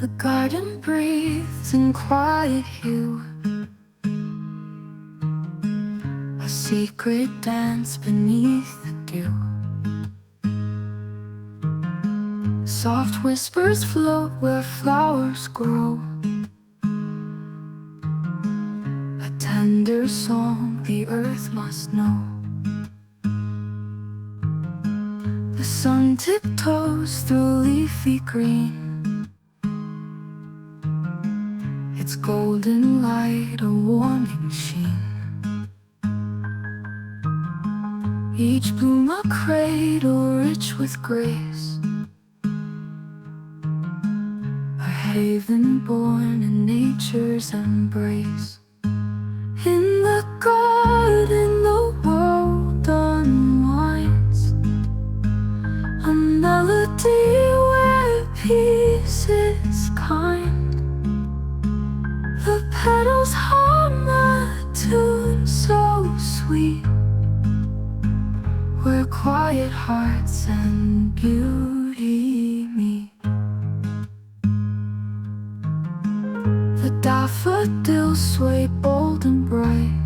The garden breathes in quiet hue, a secret dance beneath the dew. Soft whispers float where flowers grow, a tender song the earth must know. The sun tiptoes through leafy green, its golden light a warning sheen. Each bloom a cradle rich with grace, a haven born in nature's embrace. In the garden the world unwinds, a melody where peace is kind. The petals hum a tune so sweet, where quiet hearts and beauty meet. The daffodils sway bold and bright,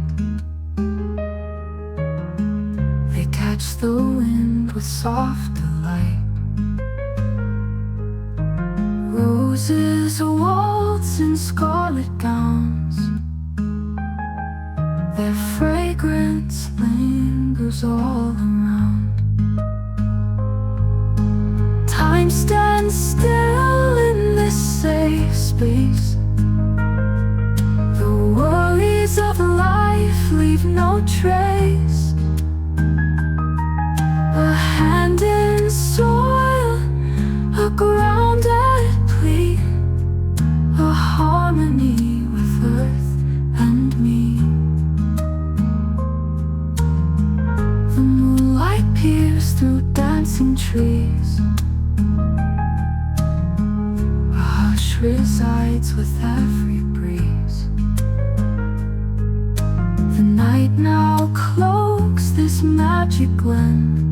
they catch the wind with soft delight. Roses waltz in scarlet gowns, their fragrance lingers all around. Time stands still in this safe space, the worries of life leave no trace. A hand in soil, a ground at plea, a harmony with earth and me. The moonlight peers through dancing trees, a hush resides with every breeze. The night now cloaks this magic glen,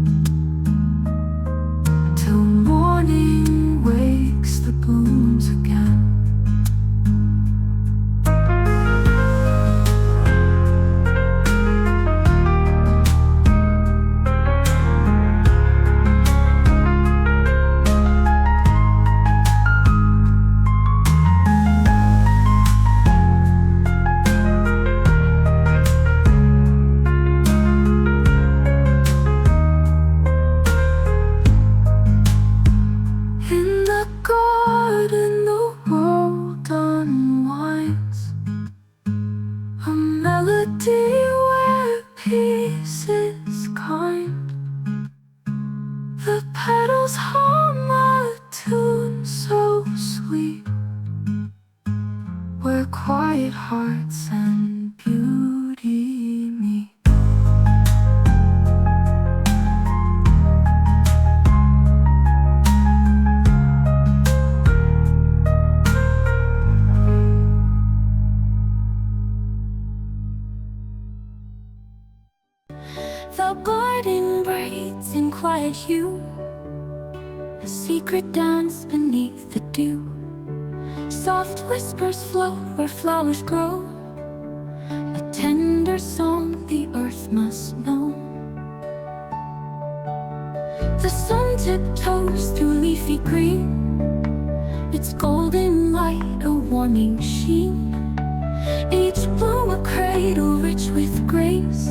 till morning wakes the blooms again. In the garden the world unwinds, a melody where peace is kind. The petals hum a tune so sweet, where quiet hearts and beauty meet. The garden breathes in quiet hue, a secret dance beneath the dew. Soft whispers float where flowers grow, a tender song the earth must know. The sun tiptoes through leafy green, its golden light a warming sheen. Each bloom a cradle rich with grace,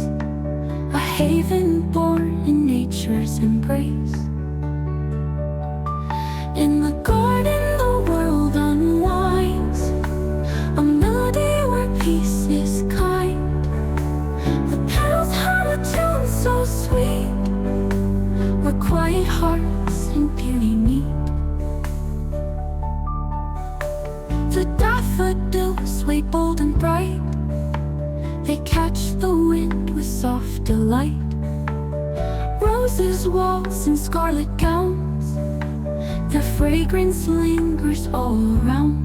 a haven born in nature's embrace. In the garden the world unwinds, a melody where peace is kind. The petals hum a tune so sweet, where quiet hearts and beauty meet. The daffodils sway bold and bright, they catch the wind with soft delight. Roses waltz in scarlet gowns, their fragrance lingers all around.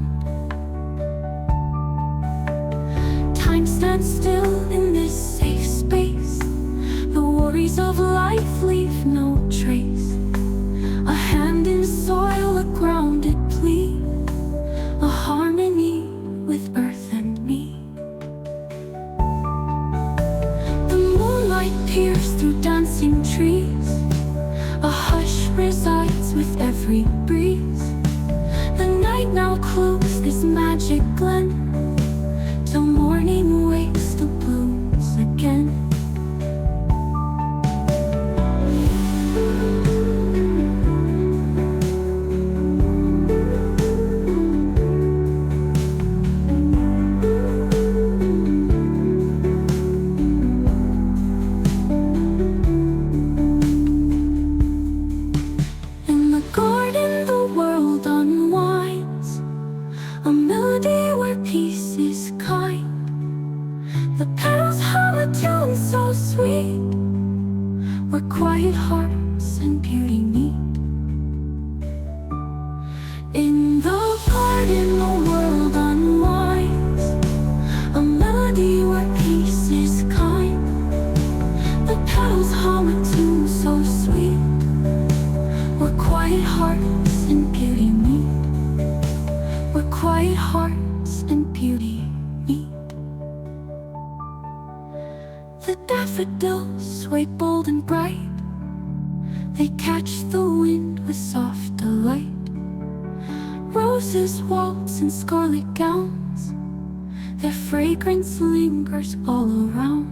Time stands still in this safe space, the worries of life leave no trace. A hand in soil, a grounded plea, night now close this magic glen, till morning wakes the blooms again. In the garden the world unwinds, a melody where peace is kind. The petals hum a tune so sweet, where quiet hearts and beauty meet. In the garden the world unwinds, a melody where peace is kind. The petals hum a tune so sweet, where quiet hearts and beauty meet. Where quiet hearts and beauty meet. The daffodils sway bold and bright, they catch the wind with soft delight. Roses waltz in scarlet gowns, their fragrance lingers all around.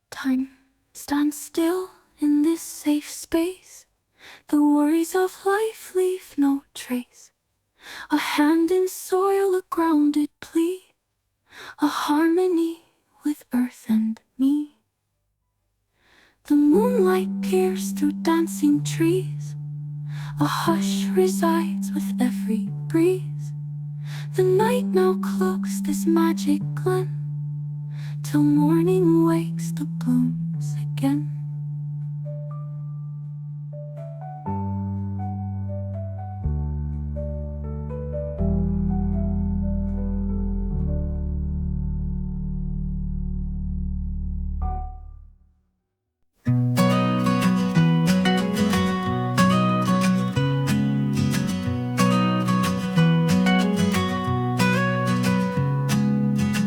Time stands still in this safe space, the worries of life leave no trace. A hand in soil, a grounded plea, a harmony with earth and me. The moonlight peers through dancing trees, a hush resides with every breeze. The night now cloaks this magic glen, till morning wakes the blooms again.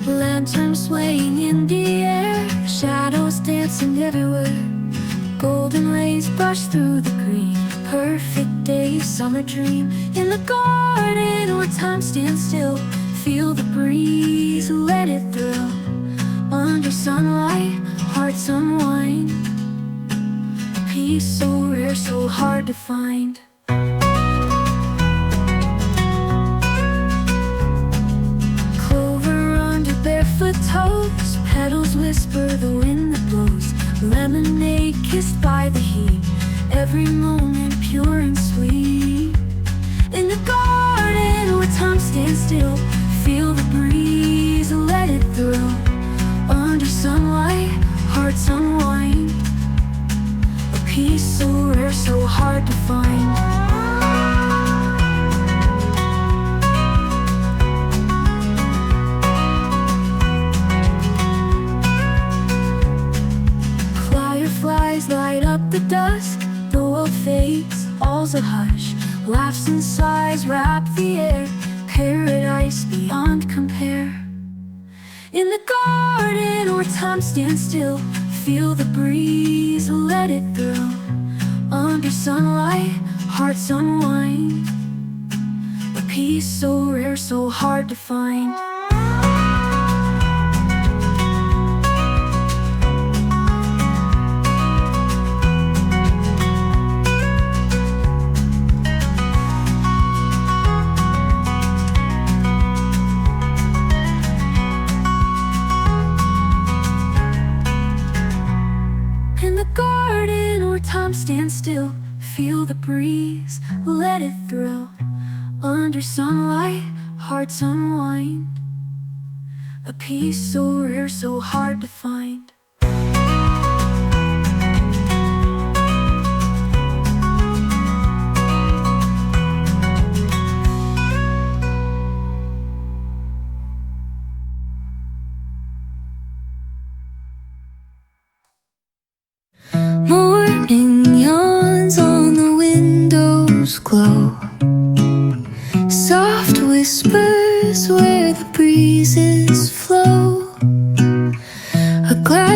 Lanterns swaying in the air, shadows dancing everywhere. Golden rays brush through the green, perfect day, summer dream. In the garden where time stands still, feel the breeze, let it thrill. Under sunlight, hearts unwind, peace so rare, so hard to find. Barefoot toes, petals whisper the wind that blows. Lemonade kissed by the heat, every moment pure and sweet. In the garden where time stands still, feel the breeze, let it thrill. Under sunlight, hearts unwind, a peace so rare, so hard to find. Light up the dusk, the world fades, all's a hush. Laughs and sighs wrap the air, paradise beyond compare. In the garden where time stands still, feel the breeze, let it thrill. Under sunlight, hearts unwind, a peace so rare, so hard to find. Time stands still, feel the breeze, let it thrill. Under sunlight, hearts unwind, a peace so rare, so hard to find. Morning yawns on the windows glow, soft whispers where the breezes flow. A glass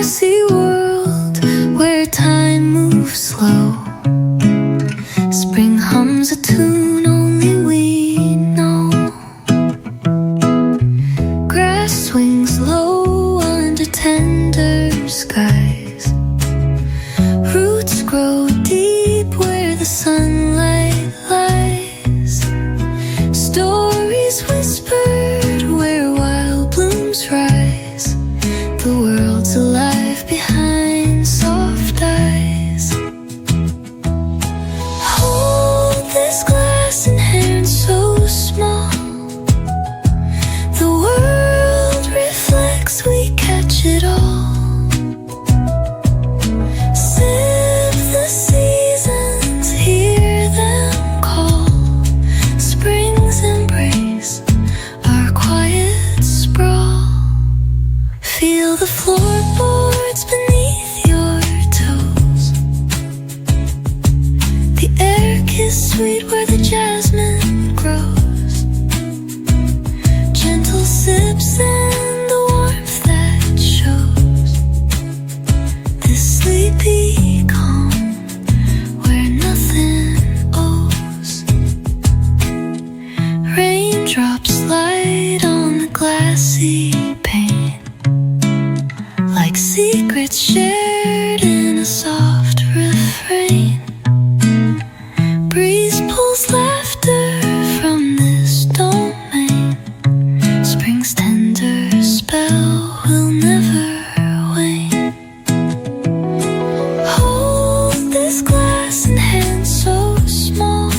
sweet where the jasmine grows. Gentle sips and the warmth that shows. This sleepy calm where nothing owes. Raindrops slide on the glassy pane, like secrets shared in a soft refrain. Breeze pulls laughter from this domain. Spring's tender spell will never wane. Hold this glass in hands so small.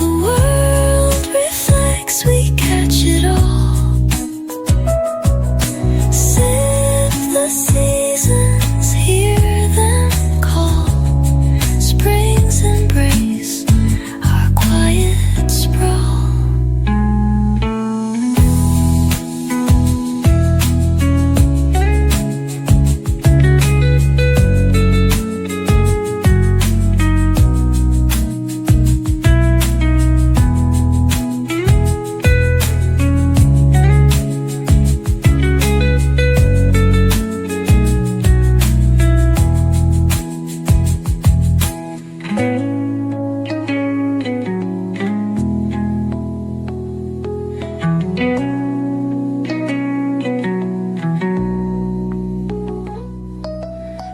The world reflects, we catch it all. Sip the seasons, hear them call. Spring's embrace, our quiet sprawl.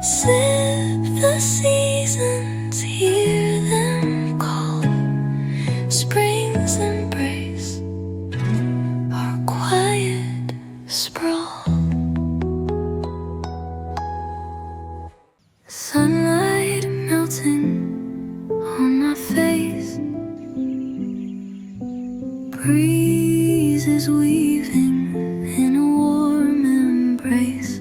Sip the seasons, hear them call. Spring's embrace, our quiet sprawl. Sunlight melting on my face. Breezes weaving in a warm embrace.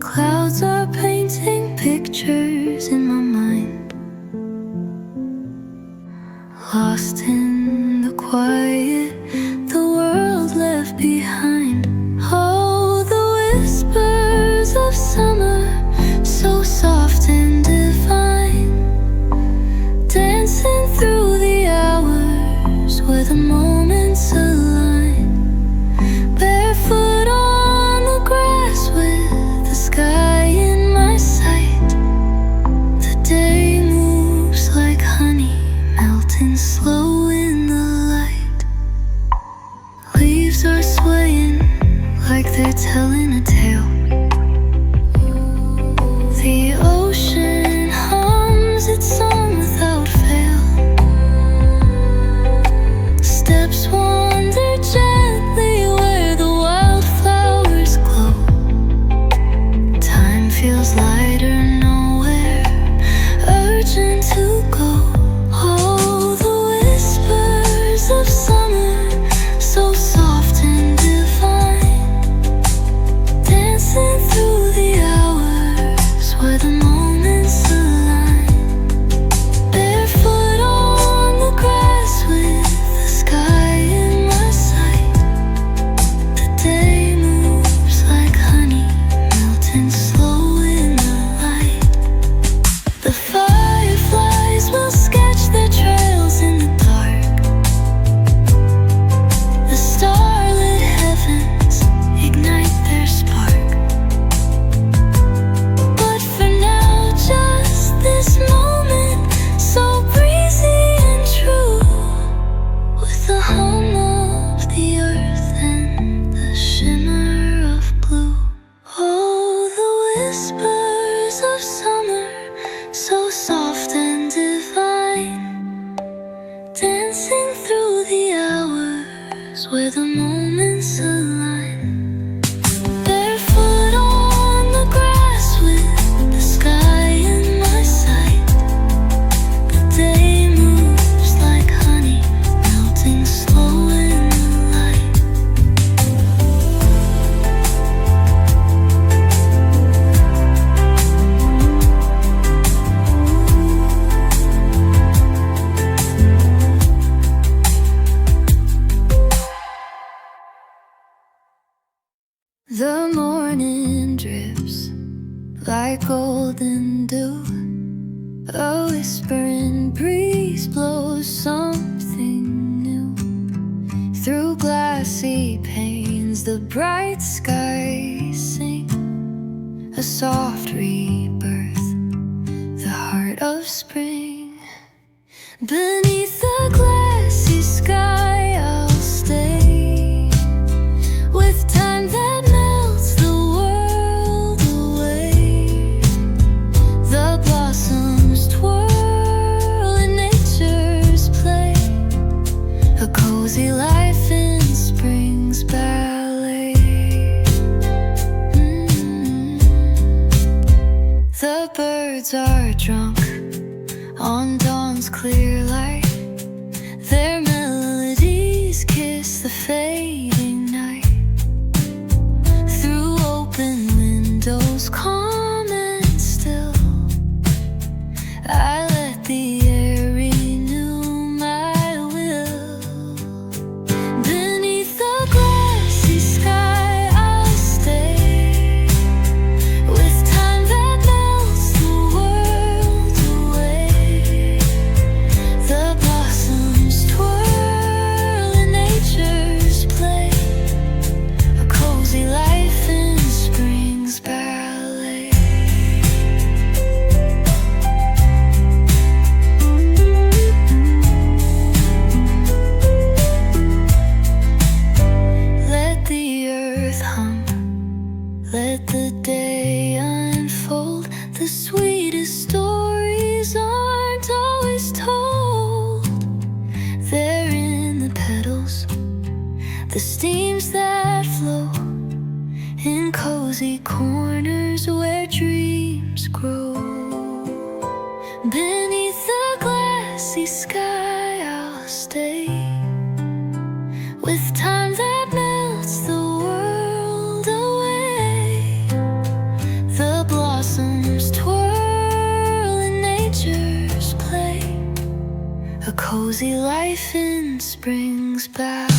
Clouds are painting pictures in my mind, lost in the quiet, the world left behind. Oh, the whispers of summer, so soft and divine, dancing through the hours where the moments align. Barefoot on the grass with the sky in my sight. The day moves like honey, melting slow in the light. Leaves are swaying like they're telling a tale. The ocean hums its song without fail. Steps wander gently where the wildflowers glow. Time feels lighter nowhere, urgent to go. Oh, the whispers of summer, so soft and divine, dancing through the hours where the moments align. Barefoot on the grass with the sky in my sight. The day moves like honey, melting slow in the light. The fireflies will sketch their trails in the dark. The starlit heavens ignite their spark. But for now, just this moment, so breezy and true, with the hum of the earth and the shimmer of blue. Oh, the whispers of summer, so soft and divine, dancing through the hours where the moments align. Barefoot on the grass with the sky in my sight. The day moves like honey, melting slow in the light. The morning drips like golden dew, a whisper in breeze blows something new. Through glassy panes the bright skies sing a soft rebirth, the heart of spring. Beneath the glassy sky I'll stay, with time that melts the world away. The blossoms twirl in nature's play, a cozy life in spring's ballet. The birds are drunk on dawn's clear light. Their melodies kiss the fading night. Through open windows, calm and still, I let the air renew my will. Beneath the glassy sky I'll stay, with time that melts the world away. The blossoms twirl in nature's play, a cozy life in spring's ballet. Let the earth hum, let the day unfold. The sweetest stories aren't always told. They're in the petals, the steams that flow, in cozy corners where dreams grow. Beneath the glassy sky I'll stay, with time that melts the world away. The blossoms twirl in nature's play, a cozy life in spring's ballet.